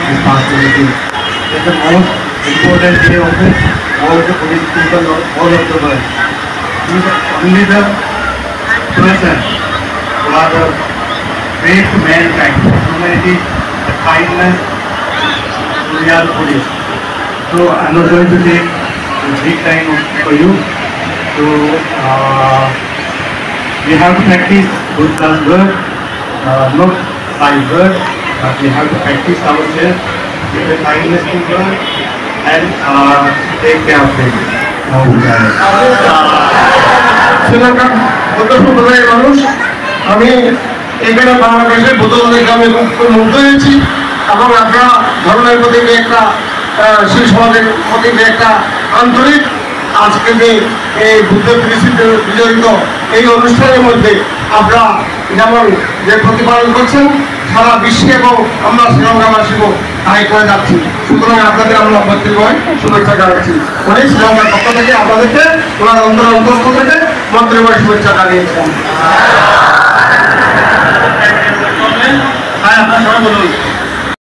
responsibility. It's the most important day of all the police people of all of the world. He is only the person who are the great to mankind, humanity, the kindness, we are the police. So I'm not going to take a big time for you. So we have to practice good class work, not by word, but we have to practice ourselves with the kindness to work and take care of them. শ্রীলঙ্কার বৌদ্ধ সম্প্রদায়ের মানুষ, আমি এখানে বাংলাদেশের বৌদ্ধদের গ্রামে মুগ্ধ হয়েছি এবং আপনারা ধর্মের প্রতি একটা শিশু সমাজের প্রতি একটা আন্তরিক আজকে যে এই বুদ্ধ বিজড়িত এই অনুষ্ঠানের মধ্যে আপনারা যেমন যে প্রতিপালন করছেন সারা বিশ্বে এবং আমরা শ্রীলঙ্কাবাসীও তাই করে যাচ্ছি। সুতরাং আপনাদের আমরা মন্ত্রীময় শুভেচ্ছা জানাচ্ছি। উনি শ্রীলঙ্কার পক্ষ থেকে আপনাদেরকে ওনার অন্তর থেকে মন্ত্রীময় শুভেচ্ছা জানিয়েছেন।